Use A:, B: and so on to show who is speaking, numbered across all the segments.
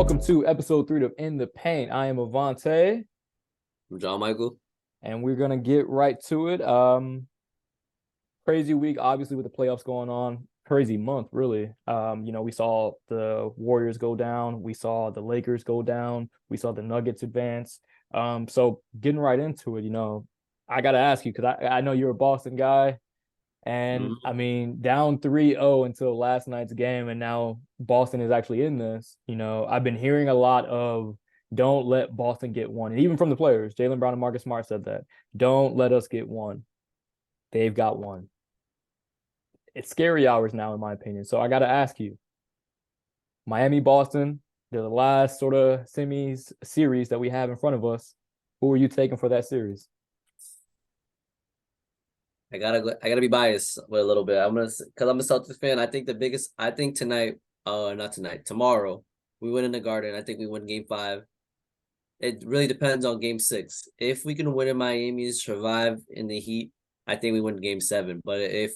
A: welcome to episode 3 of In the Paint. I am Avante,
B: I'm John Michael.
A: and we're gonna get right to it. Crazy week, obviously, with the playoffs going on. Crazy month, really. We saw the Warriors go down, we saw the Lakers go down, we saw the Nuggets advance. So getting right into it, I gotta ask you because I know you're a Boston guy. And I
B: Mhm.
A: mean, down 3-0 until last night's game, and now Boston is actually in this. I've been hearing a lot of don't let Boston get one. And even from the players, Jaylen Brown and Marcus Smart said that. Don't let us get one. They've got one. It's scary hours now, in my opinion. So I got to ask you, Miami, Boston, they're the last sort of semis series that we have in front of us. Who are you taking for that series?
B: I gotta be biased with a little bit. Because I'm a Celtics fan. I think tonight, not tonight, tomorrow, we win in the Garden. I think we win Game 5. It really depends on Game 6. If we can win in Miami, survive in the Heat, I think we win Game 7. But if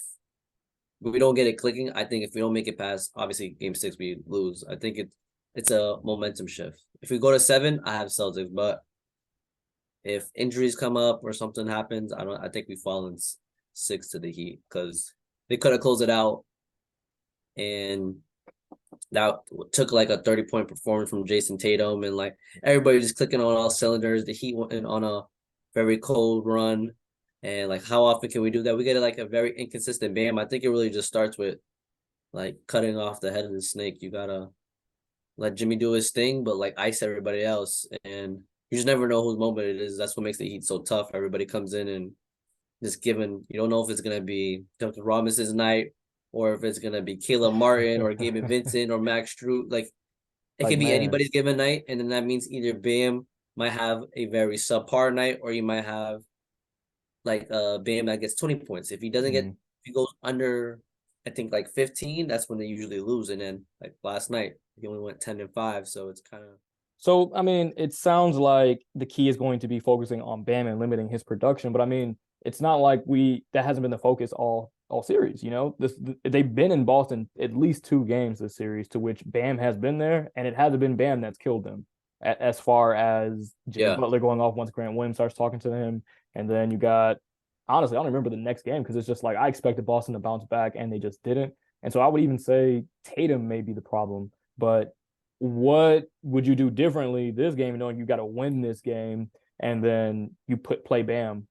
B: we don't get it clicking, I think if we don't make it past, obviously Game 6, we lose. I think it's a momentum shift. If we go to 7, I have Celtics. But if injuries come up or something happens, I think we fall in 6 to the Heat because they could have closed it out, and that took like a 30-point performance from Jayson Tatum, and like everybody just clicking on all cylinders. The Heat went on a very cold run, and like how often can we do that? We get like a very inconsistent Bam. I think it really just starts with like cutting off the head of the snake. You gotta let Jimmy do his thing, but like ice everybody else, and you just never know whose moment it is. That's what makes the Heat so tough. Everybody comes in and just given, you don't know if it's gonna be Duncan Robinson's night or if it's gonna be Caleb Martin or Gabe Vincent or Max Strus. Like it
A: Like,
B: could be
A: man,
B: anybody's given night, and then that means either Bam might have a very subpar night, or you might have like Bam that gets 20 points. If he goes under, I think like 15, that's when they usually lose. And then like last night, he only went 10-5, so it's kind of
A: So, I mean, it sounds like the key is going to be focusing on Bam and limiting his production, but I mean, it's not like that hasn't been the focus all series, they've been in Boston at least 2 games this series to which Bam has been there, and it hasn't been Bam that's killed them. As far as Jimmy
B: yeah.
A: Butler going off once Grant Williams starts talking to him, and then you got honestly, I don't remember the next game because it's just like I expected Boston to bounce back and they just didn't. And so I would even say Tatum may be the problem, but what would you do differently this game, knowing you got to win this game, and then you play Bam?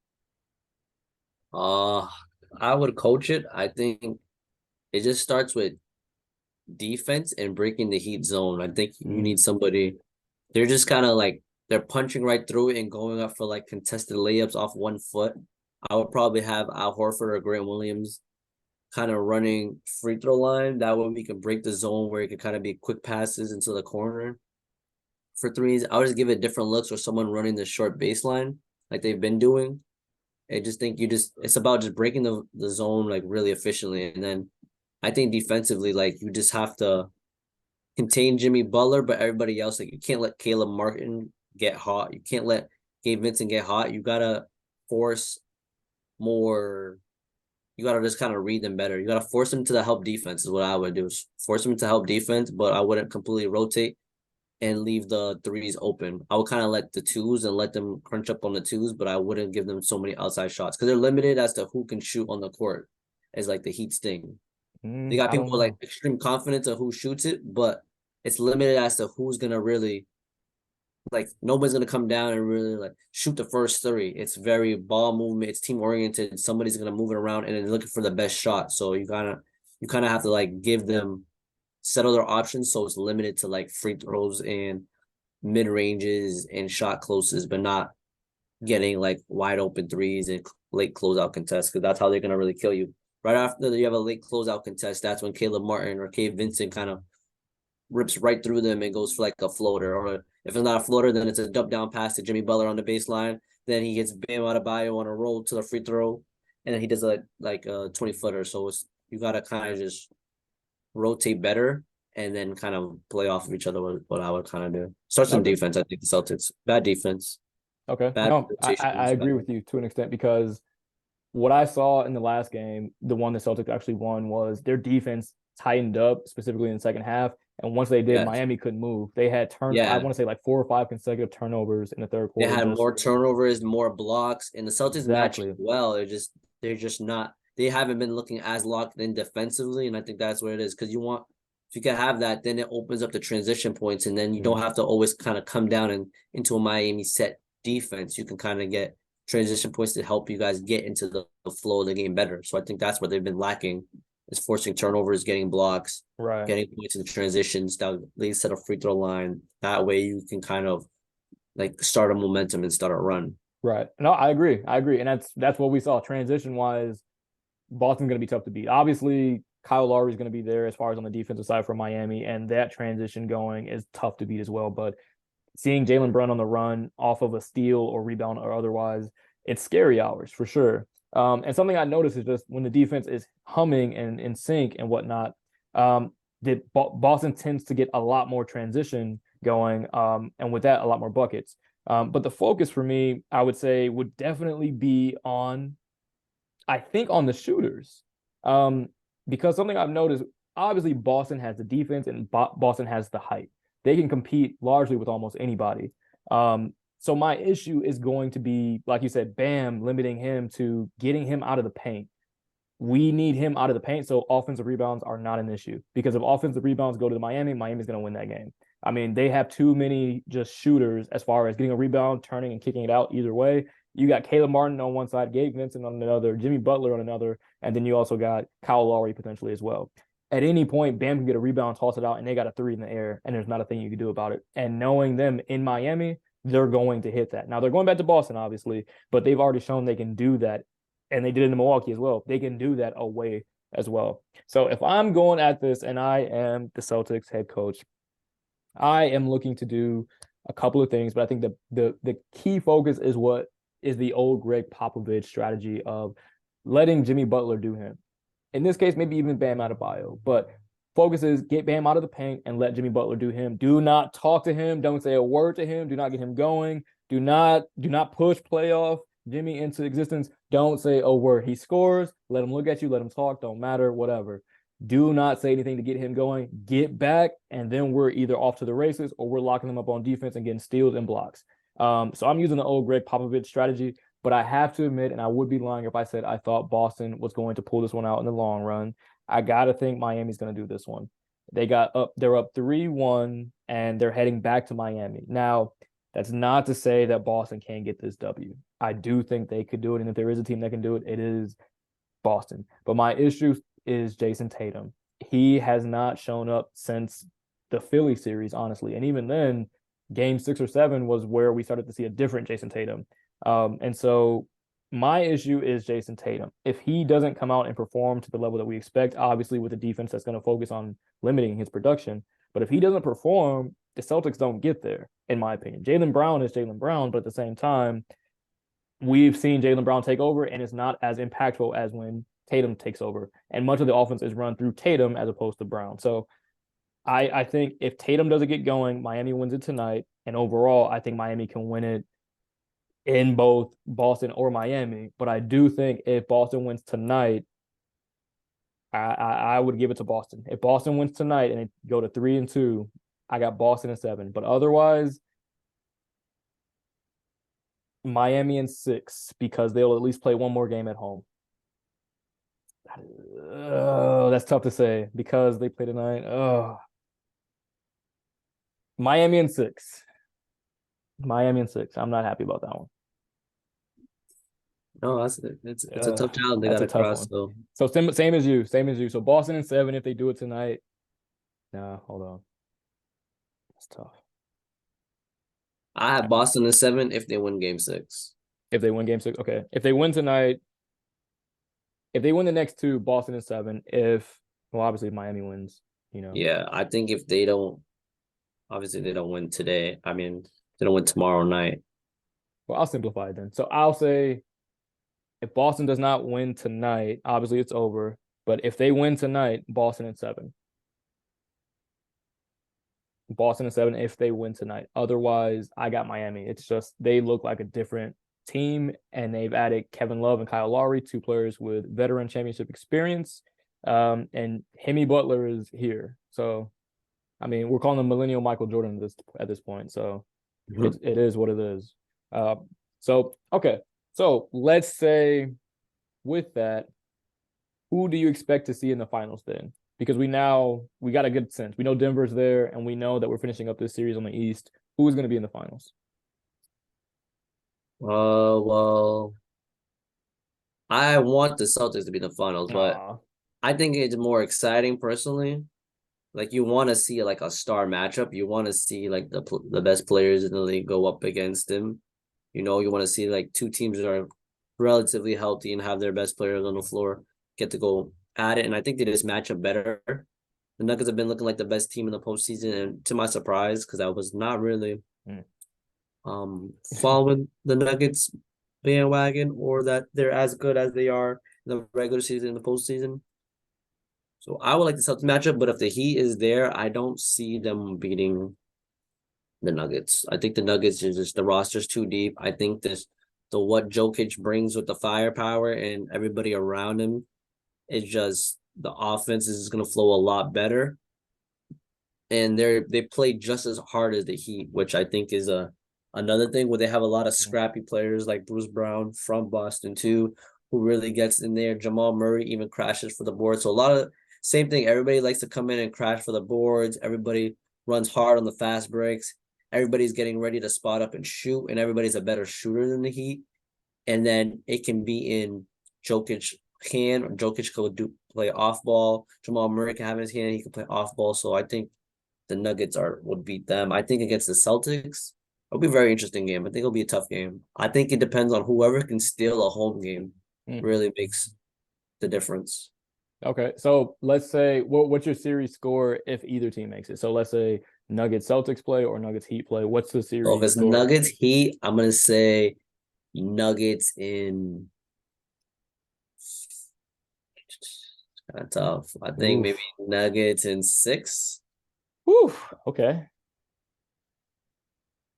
B: Uh I would coach it. I think it just starts with defense and breaking the Heat zone. I think you
A: Mm,
B: need somebody. They're just kind of like they're punching right through it and going up for like contested layups off 1 foot. I would probably have Al Horford or Grant Williams kind of running free throw line. That way we can break the zone where it could kind of be quick passes into the corner for threes. I would just give it different looks or someone running the short baseline like they've been doing. I just think it's about just breaking the zone like really efficiently. And then I think defensively, like you just have to contain Jimmy Butler, but everybody else, like you can't let Caleb Martin get hot. You can't let Gabe Vincent get hot. You gotta force more. You gotta just kind of read them better. You gotta force them to the help defense is what I would do. Force them to help defense, but I wouldn't completely rotate and leave the threes open. I would kind of let the twos and let them crunch up on the twos, but I wouldn't give them so many outside shots because they're limited as to who can shoot on the court. Is like the Heat's thing. They got
A: I don't
B: people with like
A: know.
B: extreme confidence of who shoots it, but it's limited as to who's gonna really like nobody's gonna come down and really like shoot the first three. It's very ball movement, it's team oriented. Somebody's gonna move it around and then looking for the best shot. So you kind of have to like give them settle their options so it's limited to like free throws and mid ranges and shot closes, but not getting like wide open threes and late closeout contests because that's how they're gonna really kill you. Right after you have a late closeout contest, that's when Caleb Martin or Cave Vincent kind of rips right through them and goes for like a floater. Or if it's not a floater, then it's a dump down pass to Jimmy Butler on the baseline. Then he gets Bam Adebayo on a roll to the free throw, and then he does a 20-footer. So you gotta kind of just rotate better and then kind of play off of each other. What I would kind of do. Starts in
A: Okay.
B: defense. I think the Celtics bad defense,
A: Okay.
B: bad
A: No, I
B: rotations, bad.
A: agree with you to an extent because what I saw in the last game, the one the Celtics actually won, was their defense tightened up, specifically in the second half. And once they did,
B: Yes.
A: Miami couldn't move. They had I
B: Yeah.
A: want to say like 4 or 5 consecutive turnovers in the third
B: They
A: quarter.
B: had
A: Just
B: more turnovers, more blocks, and the Celtics match
A: exactly.
B: well. They're just not they haven't been looking as locked in defensively, and I think that's what it is. Because you want if you can have that, then it opens up the transition points, and then you don't have to always kind of come down and into a Miami set defense. You can kind of get transition points to help you guys get into the flow of the game better. So I think that's what they've been lacking is forcing turnovers, getting blocks,
A: Right.
B: getting points in the transitions that leads to the free throw line. That way you can kind of like start a momentum and start a run.
A: Right. No, I agree. I agree. And that's what we saw. Transition wise, Boston's going to be tough to beat. Obviously, Kyle Lowry is going to be there as far as on the defensive side for Miami, and that transition going is tough to beat as well. But seeing Jaylen Brown on the run off of a steal or rebound or otherwise, it's scary hours for sure. And something I noticed is just when the defense is humming and in sync and whatnot, that Boston tends to get a lot more transition going, and with that, a lot more buckets. But the focus for me, I would say, would definitely be on, I think, on the shooters, because something I've noticed, obviously, Boston has the defense and Boston has the height. They can compete largely with almost anybody. So my issue is going to be, like you said, Bam, limiting him to getting him out of the paint. We need him out of the paint, so offensive rebounds are not an issue. Because if offensive rebounds go to Miami, Miami's going to win that game. I mean, they have too many just shooters as far as getting a rebound, turning and kicking it out either way. You got Caleb Martin on one side, Gabe Vincent on another, Jimmy Butler on another, and then you also got Kyle Lowry potentially as well. At any point, Bam can get a rebound, toss it out, and they got a three in the air, and there's not a thing you can do about it. And knowing them in Miami, they're going to hit that. Now, they're going back to Boston, obviously, but they've already shown they can do that, and they did it in Milwaukee as well. They can do that away as well. So if I'm going at this and I am the Celtics head coach, I am looking to do a couple of things, but I think the key focus is what is the old Greg Popovich strategy of letting Jimmy Butler do him. In this case, maybe even Bam Adebayo, but focus is get Bam out of the paint and let Jimmy Butler do him. Do not talk to him. Don't say a word to him. Do not get him going. Do not push playoff Jimmy into existence. Don't say a word. He scores. Let him look at you. Let him talk. Don't matter. Whatever. Do not say anything to get him going. Get back, and then we're either off to the races or we're locking them up on defense and getting steals and blocks. So I'm using the old Greg Popovich strategy, but I have to admit, and I would be lying if I said I thought Boston was going to pull this one out in the long run. I gotta think Miami's going to do this one. They're up 3-1, and they're heading back to Miami. Now, that's not to say that Boston can't get this W. I do think they could do it, and if there is a team that can do it, it is Boston. But my issue is Jayson Tatum. He has not shown up since the Philly series, honestly. And even then, game 6 or 7 was where we started to see a different Jayson Tatum. And so my issue is Jayson Tatum. If he doesn't come out and perform to the level that we expect, obviously with a defense that's going to focus on limiting his production, but if he doesn't perform, the Celtics don't get there, in my opinion. Jaylen Brown is Jaylen Brown, but at the same time, we've seen Jaylen Brown take over, and it's not as impactful as when Tatum takes over. And much of the offense is run through Tatum as opposed to Brown. So I think if Tatum doesn't get going, Miami wins it tonight. And overall, I think Miami can win it in both Boston or Miami. But I do think if Boston wins tonight, I would give it to Boston. If Boston wins tonight and it go to 3-2, I got Boston in 7. But otherwise, Miami in 6, because they'll at least play one more game at home. Oh, that's tough to say because they play tonight. Oh, Miami in 6. Miami in 6. I'm not happy about that one.
B: No, it's a tough challenge they
A: That's
B: got
A: a
B: to
A: tough
B: cross.
A: one.
B: So
A: So same as you, same as you. So Boston in 7 if they do it tonight. No, hold on. That's tough.
B: I have Boston in 7 if they win game 6.
A: If they win game 6, okay. If they win tonight, if they win the next 2, Boston in 7. Well, obviously Miami wins, you know.
B: Yeah, I think if they don't, obviously they don't win today. I mean, they don't win tomorrow night.
A: Well, I'll simplify it then. So I'll say if Boston does not win tonight, obviously it's over. But if they win tonight, Boston in 7. Boston in 7 if they win tonight. Otherwise, I got Miami. It's just they look like a different team, and they've added Kevin Love and Kyle Lowry, 2 players with veteran championship experience. And Jimmy Butler is here. So I mean, we're calling him millennial Michael Jordan at this point, so it is what it is. Uh, so okay, so let's say with that, who do you expect to see in the finals then? Because we got a good sense. We know Denver's there, and we know that we're finishing up this series on the East. Who's going to be in the finals?
B: Well, I want the Celtics to be in the finals, but
A: Aw.
B: I think it's more exciting personally. Like you want to see like a star matchup. You want to see like the best players in the league go up against them. You want to see like two teams that are relatively healthy and have their best players on the floor get to go at it. And I think they just match up better. The Nuggets have been looking like the best team in the postseason, and to my surprise, because I was not really
A: Mm.
B: following the Nuggets bandwagon or that they're as good as they are in the regular season and the postseason. So I would like the Celtics matchup, but if the Heat is there, I don't see them beating the Nuggets. I think the Nuggets is just the roster's too deep. I think the what Jokic brings with the firepower and everybody around him is just the offense is going to flow a lot better. And they play just as hard as the Heat, which I think is another thing where they have a lot of scrappy players like Bruce Brown from Boston too, who really gets in there. Jamal Murray even crashes for the board. So a lot of same thing. Everybody likes to come in and crash for the boards. Everybody runs hard on the fast breaks. Everybody's getting ready to spot up and shoot, and everybody's a better shooter than the Heat. And then it can be in Jokic hand, or Jokic could play off ball. Jamal Murray can have his hand, he can play off ball. So I think the Nuggets would beat them. I think against the Celtics, it'll be a very interesting game. I think it'll be a tough game. I think it depends on whoever can steal a home game
A: Mm.
B: really makes the difference.
A: Okay, so let's say what's your series score if either team makes it? So let's say Nuggets Celtics play or Nuggets Heat play. What's the
B: So if
A: series
B: it's
A: score?
B: Nuggets Heat, I'm gonna say Nuggets in kind of tough. I think maybe
A: Oof.
B: Nuggets in 6.
A: Whew. Okay.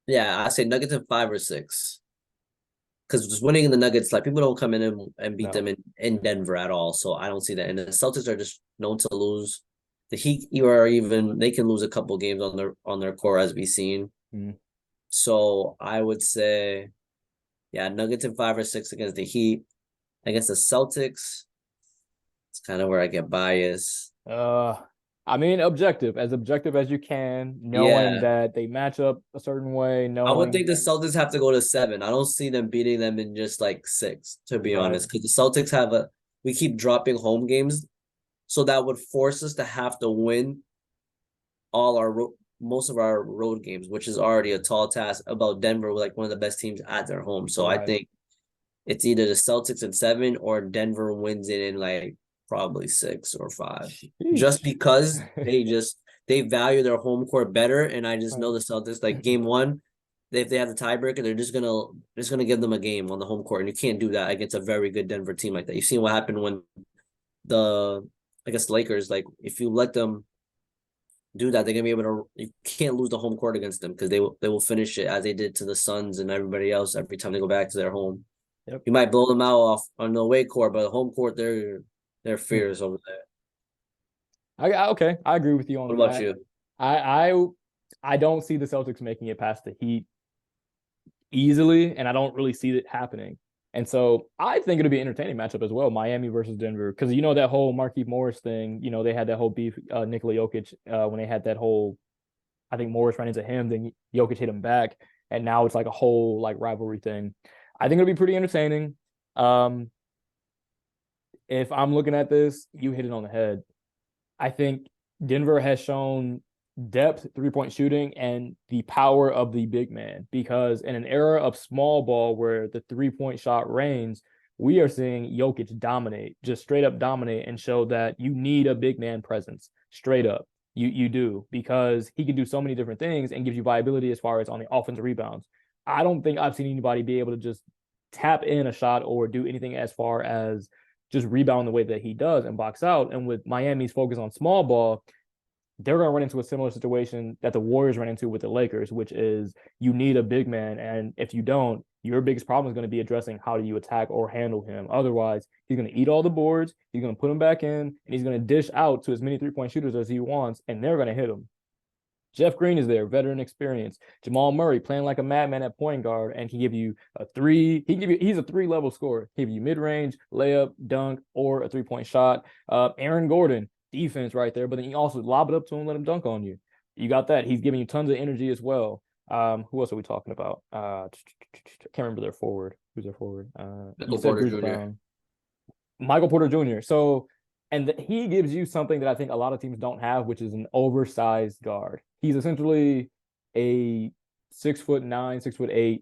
B: Yeah, I say Nuggets in 5 or 6. Because just winning in the Nuggets, like people don't come in and beat them
A: No.
B: in Denver at all. So I don't see that. And the Celtics are just known to lose. The Heat are even they can lose a couple games on their core as we've seen.
A: Mm.
B: So I would say, yeah, Nuggets in 5 or 6 against the Heat. Against the Celtics, it's kind of where I get biased.
A: Uh, I mean, as objective as you can, knowing
B: Yeah.
A: that they match up a certain way,
B: I would
A: knowing
B: think the Celtics have to go to 7. I don't see them beating them in just like 6, to be
A: right.
B: honest. Because the Celtics we keep dropping home games. So that would force us to have to win most of our road games, which is already a tall task about Denver, like one of the best teams at their home. So I
A: Right.
B: think it's either the Celtics in 7 or Denver wins it in like probably 6 or 5. Just
A: Sheesh.
B: because they value their home court better. And I just know
A: Right.
B: the Celtics like game 1, if they have the tiebreaker, they're just gonna give them a game on the home court. And you can't do that against a very good Denver team like that. You've seen what happened when the I guess Lakers, like if you let them do that, they're gonna be able to. You can't lose the home court against them because they will finish it as they did to the Suns and everybody else every time they go back to their home.
A: Yep.
B: You might blow them out off on the away court, but the home court, they're
A: Hmm.
B: fierce over there.
A: Okay, I agree with you
B: What
A: on
B: about
A: that.
B: you?
A: I I I don't see the Celtics making it past the Heat easily, and I don't really see it happening. And so I think it'll be an entertaining matchup as well, Miami versus Denver, because you know that whole Markieff Morris thing. You know they had that whole beef, Nikola Jokic, when they had that whole. I think Morris ran into him, then Jokic hit him back, and now it's like a whole like rivalry thing. I think it'll be pretty entertaining. Um, if I'm looking at this, you hit it on the head. I think Denver has shown depth, 3-point shooting, and the power of the big man. Because in an era of small ball where the 3-point shot reigns, we are seeing Jokic dominate, just straight up dominate, and show that you need a big man presence. Straight up, you do because he can do so many different things and gives you viability as far as on the offensive rebounds. I don't think I've seen anybody be able to just tap in a shot or do anything as far as just rebound the way that he does and box out. And with Miami's focus on small ball, they're going to run into a similar situation that the Warriors ran into with the Lakers, which is you need a big man. And if you don't, your biggest problem is going to be addressing how do you attack or handle him. Otherwise, he's going to eat all the boards, he's going to put them back in, and he's going to dish out to as many 3-point shooters as he wants, and they're going to hit him. Jeff Green is there, veteran experience. Jamal Murray playing like a madman at point guard and can give you a three. He's a 3-level scorer. He give you mid range, layup, dunk, or a 3-point shot. Aaron Gordon, defense right there, but then you also lob it up to him, let him dunk on you. You got that. He's giving you tons of energy as well. Who else are we talking about? I can't remember their forward. Who's their forward?
B: Michael Porter Jr.
A: Michael Porter Jr. So, and he gives you something that I think a lot of teams don't have, which is an oversized guard. He's essentially a 6'9", 6'8"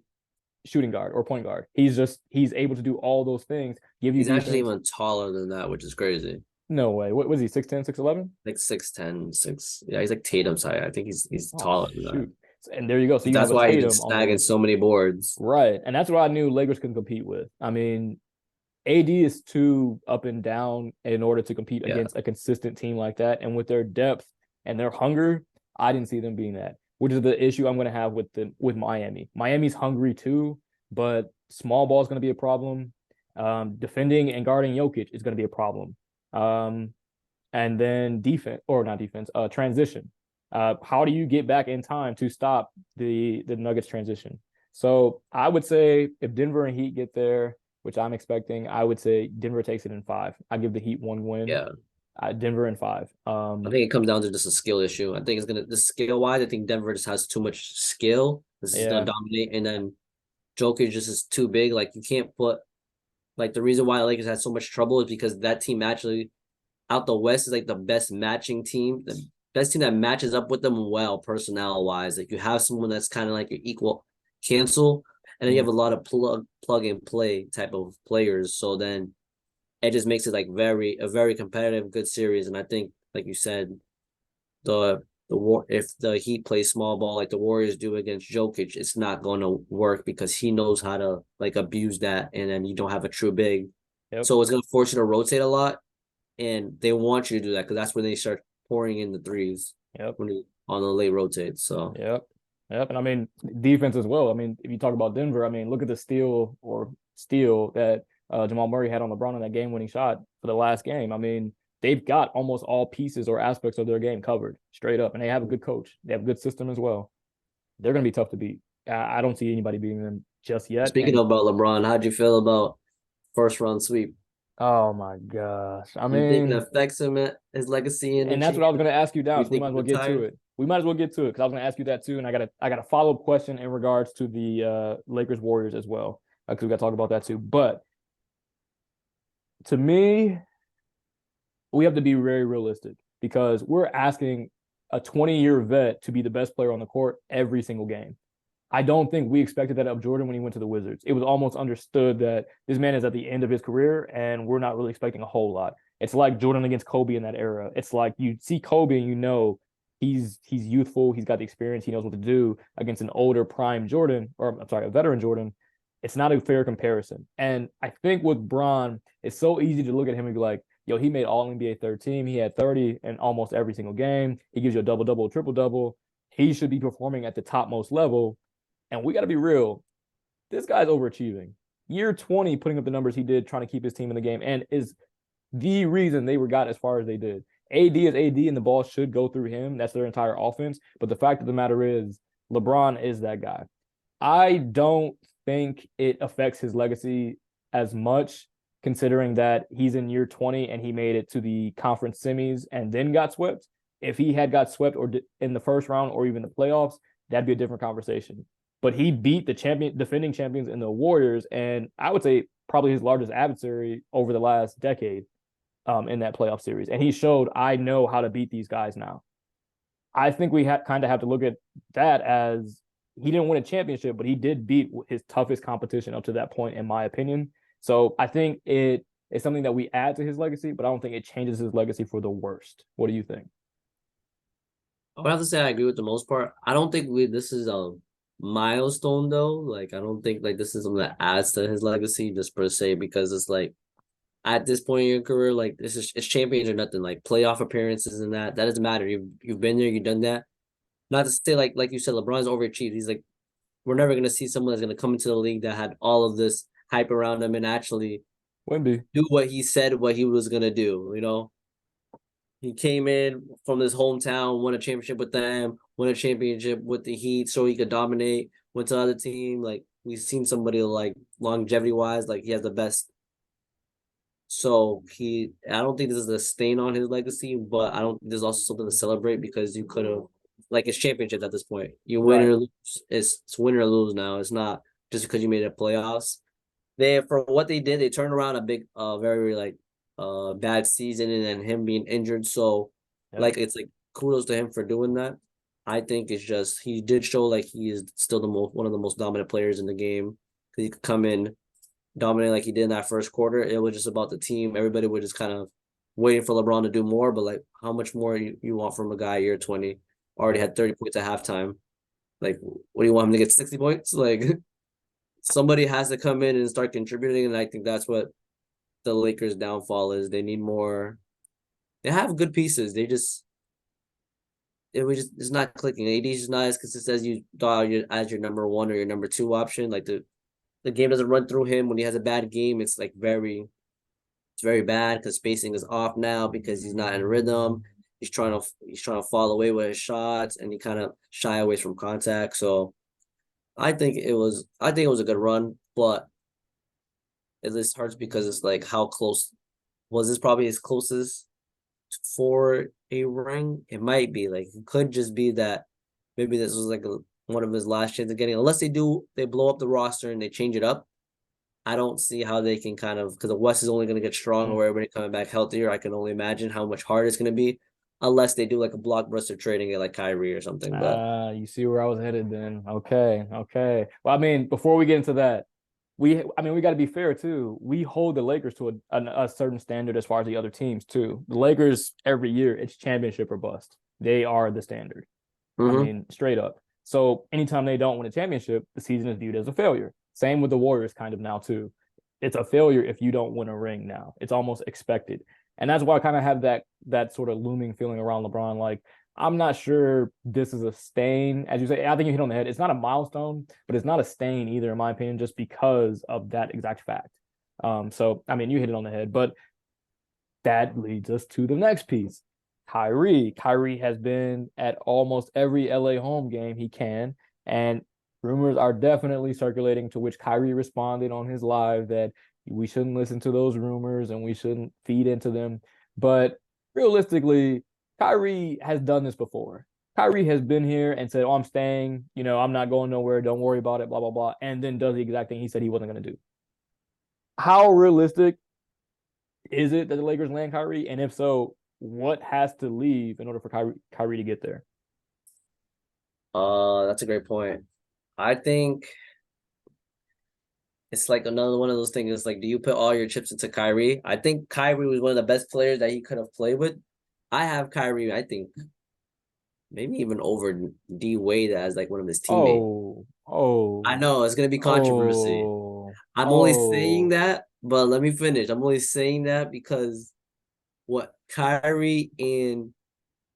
A: shooting guard or point guard. He's able to do all those things.
B: He's actually even taller than that, which is crazy.
A: No way. What was he? 6'10", 6'11"?
B: Like 6'10", 6. Yeah, he's like Tatum's height. I think he's taller than that.
A: And there you go. So
B: that's why he's snagging so many boards.
A: Right. And that's what I knew Lakers couldn't compete with. I mean, AD is too up and down in order to compete against a consistent team like that. And with their depth and their hunger, I didn't see them being that, which is the issue I'm going to have with Miami. Miami's hungry too, but small ball is going to be a problem. Defending and guarding Jokic is going to be a problem. And then transition. How do you get back in time to stop the Nuggets transition? So I would say if Denver and Heat get there, which I'm expecting, I would say Denver takes it in 5. I give the Heat 1 win.
B: Yeah.
A: Denver in 5.
B: I think it comes down to just a skill issue. I think the skill wise, I think Denver just has too much skill. This is gonna dominate, and then Jokic just is too big. Like you can't put the reason why the Lakers had so much trouble is because that team actually out the West is like the best matching team. The best team that matches up with them well, personnel wise. Like you have someone that's kind of like your equal cancel, and then you have a lot of plug and play type of players. So then it just makes it like a very competitive, good series. And I think, like you said, if the Heat play small ball like the Warriors do against Jokic, it's not going to work because he knows how to like abuse that, and then you don't have a true big. Yep. So it's going to force you to rotate a lot, and they want you to do that because that's when they start pouring in the threes.
A: Yep.
B: On the late rotate. So
A: yep. And I mean defense as well. I mean, if you talk about Denver, I mean look at the steal that Jamal Murray had on LeBron in that game-winning shot for the last game. I mean, they've got almost all pieces or aspects of their game covered straight up, and they have a good coach. They have a good system as well. They're going to be tough to beat. I don't see anybody beating them just yet.
B: Speaking about LeBron, how'd you feel about first round sweep?
A: Oh my gosh! I mean,
B: you think it affects him at his legacy,
A: and that's what I was going to ask you down. So we might as well get to it. We might as well get to it because I was going to ask you that too, and I got a follow-up question in regards to the Lakers Warriors as well because we got to talk about that too. But to me, we have to be very realistic because we're asking a 20-year vet to be the best player on the court every single game. I don't think we expected that of Jordan when he went to the Wizards. It was almost understood that this man is at the end of his career, and we're not really expecting a whole lot. It's like Jordan against Kobe in that era. It's like you see Kobe and you know he's youthful, he's got the experience, he knows what to do against an older prime Jordan, or I'm sorry, a veteran Jordan. It's not a fair comparison. And I think with Bron, it's so easy to look at him and be like, yo, he made all NBA third team. He had 30 in almost every single game. He gives you a double-double, triple-double. He should be performing at the topmost level. And we got to be real. This guy's overachieving. Year 20, putting up the numbers he did, trying to keep his team in the game, and is the reason they got as far as they did. AD is AD, and the ball should go through him. That's their entire offense. But the fact of the matter is, LeBron is that guy. I don't think it affects his legacy as much, considering that he's in year 20 and he made it to the conference semis and then got swept. If he had got swept or in the first round or even the playoffs, that'd be a different conversation. But he beat the defending champions in the Warriors, and I would say probably his largest adversary over the last decade in that playoff series. And he showed, I know how to beat these guys now. I think we kind of have to look at that as he didn't win a championship, but he did beat his toughest competition up to that point, in my opinion. So I think it is something that we add to his legacy, but I don't think it changes his legacy for the worst. What do you think?
B: I would have to say I agree with the most part. I don't think this is a milestone though. Like I don't think like this is something that adds to his legacy just per se, because it's like at this point in your career, like it's champions or nothing. Like playoff appearances and that doesn't matter. You've been there, you've done that. Not to say like you said, LeBron's overachieved. He's like, we're never gonna see someone that's gonna come into the league that had all of this hype around him and actually
A: Wemby
B: do what he said what he was gonna do, you know. He came in from his hometown, won a championship with them, won a championship with the Heat, so he could dominate. Went to other team. Like we've seen somebody like longevity wise, like he has the best. So I don't think this is a stain on his legacy, but I don't. There's also something to celebrate because you could have, like, it's championships at this point. You win
A: Right.
B: or lose. It's win or lose now. It's not just because you made it playoffs. They for what they did, they turned around a big, very like, bad season, and then him being injured. So,
A: Yep.
B: like, it's like kudos to him for doing that. I think it's just he did show like he is still the most one of the most dominant players in the game. He could come in dominate like he did in that first quarter. It was just about the team. Everybody was just kind of waiting for LeBron to do more, but like how much more you want from a guy year 20, already
A: Right.
B: had 30 points at halftime. Like, what do you want him to get 60 points? Like, somebody has to come in and start contributing, and I think that's what the Lakers' downfall is. They need more. They have good pieces. It's not clicking. AD's just not as consistent as you thought as your number one or your number two option. Like the game doesn't run through him when he has a bad game. It's very bad because spacing is off now because he's not in rhythm. He's trying to fall away with his shots, and he kind of shy away from contact. So I think it was a good run, but it just hurts because it's like how close was this, probably his closest for a ring? It might be like it could just be that maybe this was like one of his last chances of getting, unless they blow up the roster and they change it up. I don't see how they can kind of, because the West is only going to get stronger where everybody coming back healthier. I can only imagine how much harder it's going to be, unless they do like a blockbuster trading it like Kyrie or something. But
A: You see where I was headed then. Okay, okay. Well, I mean, before we get into that, we got to be fair too. We hold the Lakers to a certain standard as far as the other teams too. The Lakers every year, it's championship or bust. They are the standard. I
B: mm-hmm.
A: mean, straight up. So anytime they don't win a championship, the season is viewed as a failure. Same with the Warriors kind of now too. It's a failure if you don't win a ring now. It's almost expected. And that's why I kind of have that sort of looming feeling around LeBron. Like, I'm not sure this is a stain, as you say. I think you hit on the head. It's not a milestone, but it's not a stain either, in my opinion, just because of that exact fact. So I mean, you hit it on the head, but that leads us to the next piece. Kyrie. Kyrie has been at almost every LA home game he can, and rumors are definitely circulating to which Kyrie responded on his live that we shouldn't listen to those rumors and we shouldn't feed into them. But realistically, Kyrie has done this before. Kyrie has been here and said, "Oh, I'm staying. I'm not going nowhere. Don't worry about it. Blah blah blah," and then does the exact thing he said he wasn't going to do. How realistic is it that the Lakers land Kyrie? And if so, what has to leave in order for Kyrie to get there?
B: That's a great point. I think it's like another one of those things. It's like, do you put all your chips into Kyrie? I think Kyrie was one of the best players that he could have played with. I have Kyrie, I think, maybe even over D Wade as like one of his teammates.
A: Oh,
B: I
A: oh,
B: know it's gonna be controversy.
A: oh,
B: I'm only saying
A: oh.
B: that, but let me finish. I'm only saying that because what Kyrie and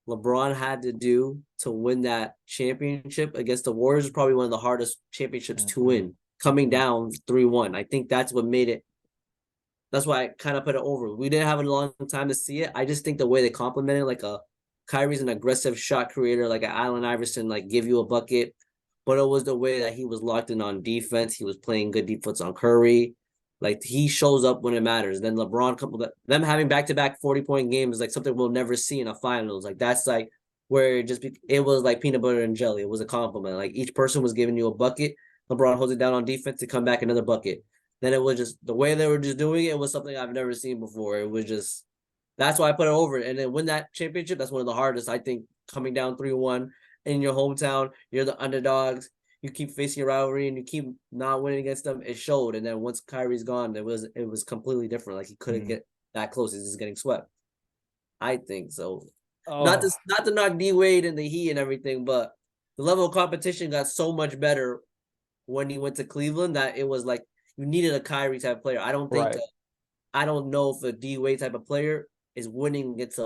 B: LeBron had to do to win that championship against the Warriors is probably one of the hardest championships to
A: Mm-hmm,
B: win, coming
A: mm-hmm,
B: down 3-1. I think that's what made it. That's why I kind of put it over. We didn't have a long time to see it. I just think the way they complemented, like Kyrie's an aggressive shot creator, like an Allen Iverson, like give you a bucket. But it was the way that he was locked in on defense. He was playing good defense on Curry. Like he shows up when it matters. Then LeBron, couple them having back-to-back 40-point games is like something we'll never see in a finals. Like that's like where it was like peanut butter and jelly. It was a compliment. Like each person was giving you a bucket. LeBron holds it down on defense to come back another bucket. Then it was just the way they were just doing it was something I've never seen before. It was just that's why I put it over. And then win that championship, that's one of the hardest, I think, coming down 3-1 in your hometown. You're the underdogs. You keep facing your rivalry and you keep not winning against them. It showed. And then once Kyrie's gone, it was completely different. Like he couldn't
A: mm.
B: get that close. He's just getting swept. I think so. Not to
A: Oh,
B: not to knock D Wade and the Heat and everything, but the level of competition got so much better when he went to Cleveland that it was like you needed a Kyrie type player.
A: right.
B: I don't know if a D Wade type of player is winning against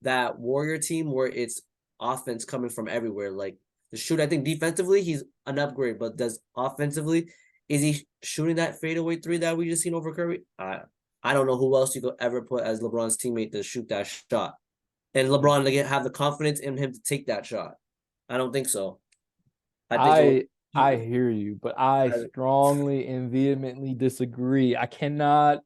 B: that Warrior team where it's offense coming from everywhere. Like the shoot, I think defensively he's an upgrade, but does offensively is he shooting that fadeaway three that we just seen over Curry? I don't know who else you could ever put as LeBron's teammate to shoot that shot. and LeBron to have the confidence in him to take that shot. I don't think so. I think it
A: I I
B: was.
A: hear you, but I strongly and vehemently disagree. I cannot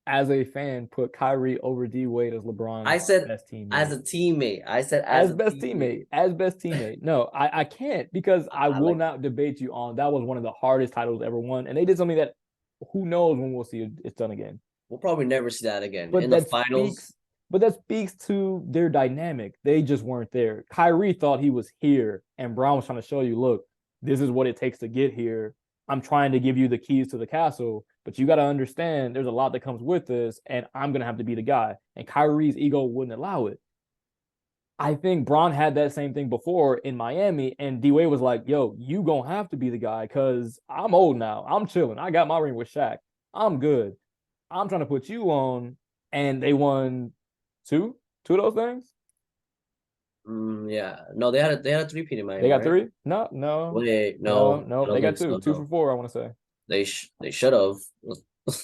A: as a fan put Kyrie over D Wade as
B: I
A: LeBron's
B: said
A: best
B: as
A: teammate.
B: a teammate. I said as a teammate.
A: As best teammate. No, I can't because I
B: I
A: will
B: like
A: not debate you on that was one of the hardest titles ever won. And they did something that who knows when we'll see it's done again.
B: we'll probably never see that again
A: But
B: in the
A: that
B: finals.
A: speaks but that speaks to their dynamic. They just weren't there. Kyrie thought he was here, and Brown was trying to show you, look, this is what it takes to get here. I'm trying to give you the keys to the castle, but you got to understand there's a lot that comes with this, and I'm gonna have to be the guy. And Kyrie's ego wouldn't allow it. I think Braun had that same thing before in Miami, and D Wade was like, "Yo, you gonna have to be the guy because I'm old now. I'm chilling. I got my ring with Shaq. I'm good. I'm trying to put you on." And they won two of those things.
B: Yeah. No, they had a three-peat in
A: They
B: Miami,
A: got
B: right?
A: three. No, no,
B: Wait,
A: no,
B: no, I
A: no. They
B: don't
A: got
B: think
A: two,
B: so.
A: two for
B: No,
A: four. I want to say.
B: they should have.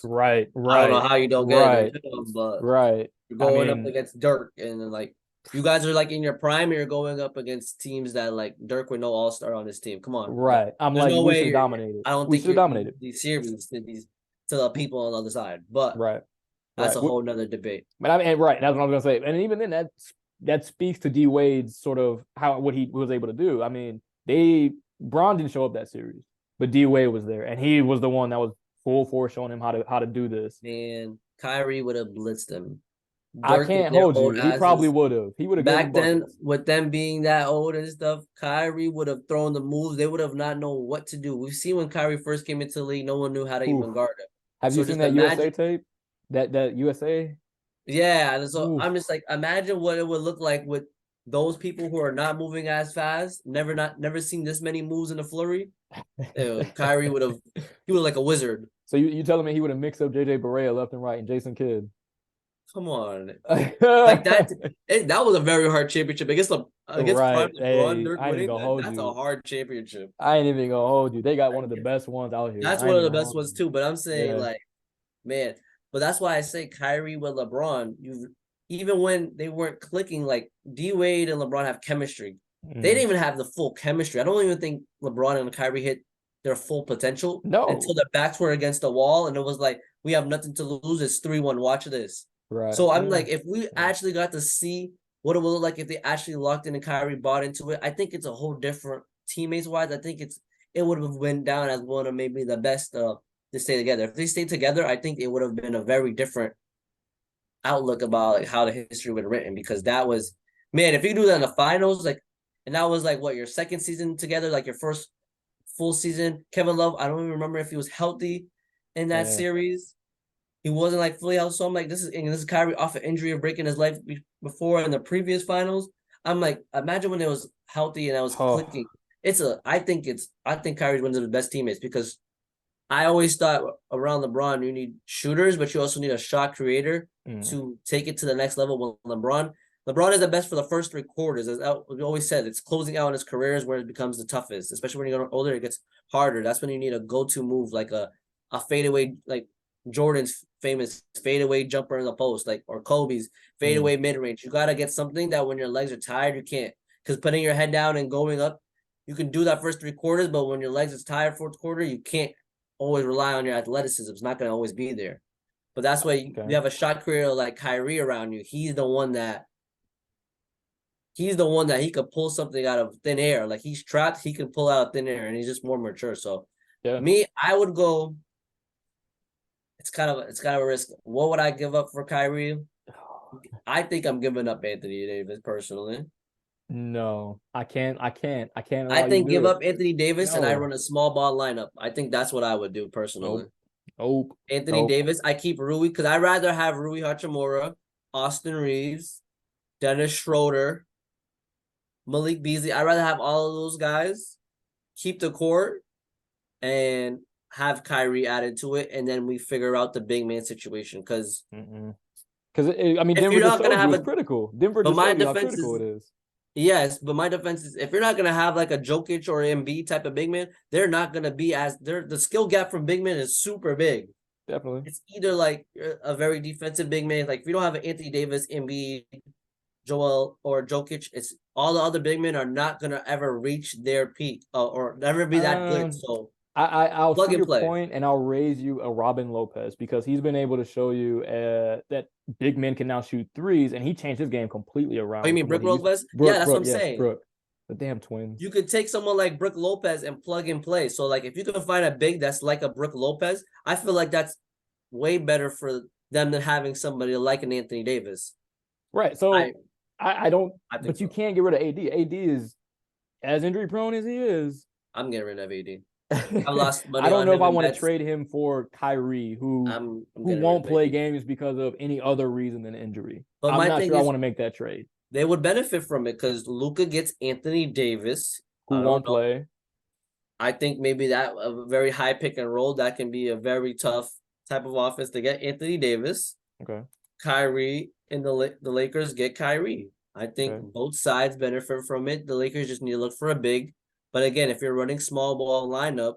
A: Right,
B: I don't know
A: right,
B: how you don't get it. They
A: right,
B: should have, but
A: right.
B: you're
A: I
B: going up
A: mean,
B: against Dirk, and then, like you guys are like in your prime, and you're going up against teams that like Dirk with no All Star on his team. Come on,
A: right. I'm
B: there's
A: like,
B: no
A: we
B: way
A: should have
B: you're.
A: dominated.
B: I don't
A: We
B: think
A: should have
B: you're
A: dominated.
B: these series to the people on the other side, but
A: Right,
B: that's
A: right.
B: a whole nother debate.
A: But I mean, and right, that's what I was gonna say. And even then, that speaks to D Wade's sort of how what he was able to do. I mean, Braun didn't show up that series, but D Wade was there, and he was the one that was full force showing him how to do this.
B: Man, Kyrie would have blitzed them.
A: I
B: Dirk with
A: can't
B: their
A: hold
B: old
A: you. He probably
B: asses.
A: would have. He would have gave him
B: Back then,
A: buckets.
B: with them being that old and stuff, Kyrie would have thrown the moves. They would have not known what to do. We've seen when Kyrie first came into the league, no one knew how to
A: Oof.
B: even guard him.
A: Have you
B: So
A: seen
B: just
A: that USA
B: imagine,
A: tape? That USA?
B: yeah. And so
A: Oof.
B: I'm just like, imagine what it would look like with those people who are not moving as fast. Never seen this many moves in a flurry. Kyrie would have, he was like a wizard.
A: So you telling me he would have mixed up JJ Barea left and right and Jason Kidd?
B: Come on, like that. That was a very hard championship against Prime
A: Right.
B: LeBron.
A: Hey,
B: Dirk
A: I ain't even
B: winning
A: gonna
B: that.
A: hold
B: That's a
A: you.
B: hard championship.
A: I ain't even gonna hold you. They got one of the best ones out here.
B: That's
A: I
B: one
A: ain't
B: of the
A: even gonna
B: best
A: hold
B: ones
A: you.
B: too. But I'm saying
A: Yeah.
B: like, man, but that's why I say Kyrie with LeBron. You even when they weren't clicking, like D Wade and LeBron have chemistry. They
A: Mm.
B: didn't even have the full chemistry. I don't even think LeBron and Kyrie hit their full potential until
A: No.
B: their backs were against the wall, and it was like we have nothing to lose. It's 3-1. Watch this.
A: Right.
B: So I'm
A: Yeah.
B: like, if we
A: Yeah.
B: actually got to see what it would look like if they actually locked in and Kyrie bought into it, I think it's a whole different teammates wise. I think it would have went down as one of maybe the best to stay together. If they stayed together, I think it would have been a very different outlook about like how the history would have written because that was man, if you do that in the finals, like and that was like what your second season together, like your first full season. Kevin Love, I don't even remember if he was healthy in that
A: Yeah.
B: series. He wasn't like fully healthy. So I'm like, this is Kyrie off an injury of breaking his leg before in the previous finals. I'm like, imagine when it was healthy and I was
A: Oh.
B: clicking. I think Kyrie's one of the best teammates because I always thought around LeBron you need shooters, but you also need a shot creator
A: Mm.
B: to take it to the next level. With LeBron is the best for the first three quarters. As we always said, it's closing out in his careers where it becomes the toughest. Especially when you get older, it gets harder. That's when you need a go-to move like a fadeaway, like Jordan's famous fadeaway jumper in the post, like or Kobe's
A: Mm.
B: fadeaway mid range. You gotta get something that when your legs are tired, you can't. Because putting your head down and going up, you can do that first three quarters, but when your legs is tired fourth quarter, you can't always rely on your athleticism. It's not going to always be there. But that's why you
A: Okay.
B: have a shot creator like Kyrie around you. He's the one that he could pull something out of thin air. Like he's trapped, he can pull out of thin air, and he's just more mature. So
A: Yeah.
B: me, I would go. It's kind of a risk. What would I give up for Kyrie? I think I'm giving up Anthony Davis personally.
A: No, I can't
B: I
A: allow you to
B: think
A: do
B: give
A: it.
B: up Anthony Davis and I
A: No.
B: run a small ball lineup. I think that's what I would do personally.
A: Nope. Nope.
B: Anthony
A: Nope.
B: Davis. I keep Rui because I'd rather have Rui Hachimura, Austin Reeves, Dennis Schroeder, Malik Beasley. I'd rather have all of those guys, keep the court, and have Kyrie added to it, and then we figure out the big man situation. Because
A: Because I mean,
B: if
A: Denver
B: you're
A: just
B: not gonna
A: showed you
B: have
A: it's
B: a,
A: critical. Denver
B: but
A: just
B: my
A: showed you how
B: defense
A: critical
B: is
A: it is.
B: yes, but my defense is if you're not gonna have like a Jokic or Embiid type of big man, they're not gonna be as they're the skill gap from big men is super big.
A: Definitely.
B: It's either like a very defensive big man, like if you don't have an Anthony Davis, Embiid, Joel or Jokic, it's all the other big men are not gonna ever reach their peak or never be that good.
A: Um,
B: So
A: I'll
B: plug
A: see
B: and
A: your
B: play.
A: point, and I'll raise you a Robin Lopez because he's been able to show you that big men can now shoot threes, and he changed his game completely
B: Oh, you
A: around
B: mean
A: from what
B: Brook
A: he used.
B: Lopez? Yeah,
A: Brooke,
B: that's what
A: Brooke,
B: I'm
A: yes,
B: saying.
A: Brooke, the damn twins.
B: You could take someone like Brook Lopez and plug and play. So like if you can find a big that's like a Brook Lopez, I feel like that's way better for them than having somebody like an Anthony Davis.
A: Right.
B: I
A: So I don't,
B: I think
A: but you
B: so.
A: can't get rid of AD. AD is as injury prone as he is.
B: I'm getting rid of AD. I've lost
A: I
B: money
A: don't
B: on
A: know if
B: him
A: I
B: in
A: want to
B: bets.
A: trade him for Kyrie,
B: I'm
A: who
B: getting rid
A: won't
B: of
A: play
B: AD.
A: games because of any other reason than injury.
B: But
A: I'm
B: my
A: not
B: thing
A: sure I
B: is
A: want to make that trade.
B: they would benefit from it because Luca gets Anthony Davis.
A: Who
B: I don't
A: won't
B: know.
A: play?
B: I think maybe that a very high pick and roll that can be a very tough type of offense to get Anthony Davis.
A: Okay.
B: Kyrie and the Lakers get Kyrie. I think
A: Okay.
B: both sides benefit from it. The Lakers just need to look for a big. But again, if you're running small ball lineup,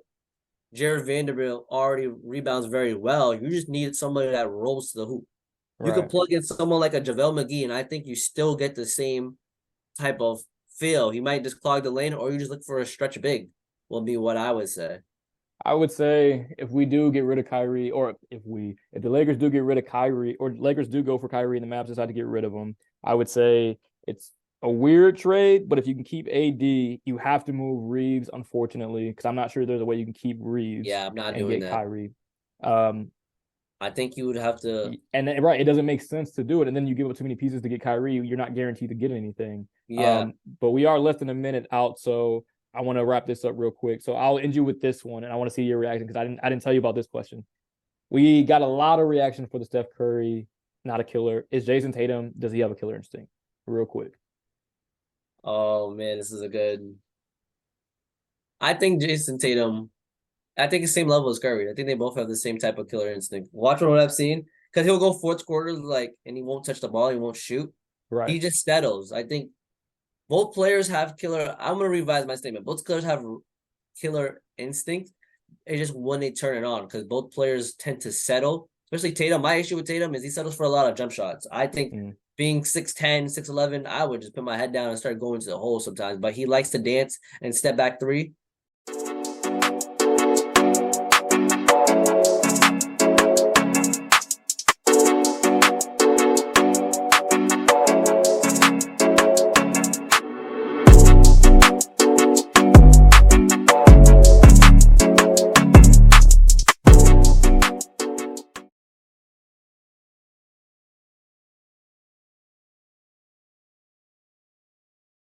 B: Jared Vanderbilt already rebounds very well. You just need somebody that rolls to the hoop. You could
A: Right.
B: plug in someone like a JaVale McGee, and I think you still get the same type of feel. He might just clog the lane, or you just look for a stretch big, will be what I would say.
A: I would say if we do get rid of Kyrie, or if the Lakers do get rid of Kyrie, or Lakers do go for Kyrie and the Mavs decide to get rid of him, I would say it's a weird trade. But if you can keep AD, you have to move Reeves, unfortunately, because I'm not sure there's a way you can keep Reeves
B: Yeah, I'm not
A: and
B: doing
A: get
B: that.
A: Kyrie. Um,
B: I think you would have to.
A: and then, right, it doesn't make sense to do it. And then you give up too many pieces to get Kyrie, you're not guaranteed to get anything.
B: Yeah.
A: But we are less than a minute out, so I want to wrap this up real quick. So I'll end you with this one, and I want to see your reaction because I didn't tell you about this question. We got a lot of reaction for the Steph Curry, not a killer. Is Jayson Tatum? Does he have a killer instinct? Real quick.
B: Oh man, this is a good. I think Jayson Tatum. I think the same level as Curry. I think they both have the same type of killer instinct. Watch what I've seen, because he'll go fourth quarter like, and he won't touch the ball. He won't shoot.
A: Right.
B: He just settles. I think both players have killer. I'm gonna revise my statement. Both players have killer instinct. It's just when they turn it on, because both players tend to settle. Especially Tatum. My issue with Tatum is he settles for a lot of jump shots. I think being 6'10", 6'11", I would just put my head down and start going to the hole sometimes. But he likes to dance and step back three.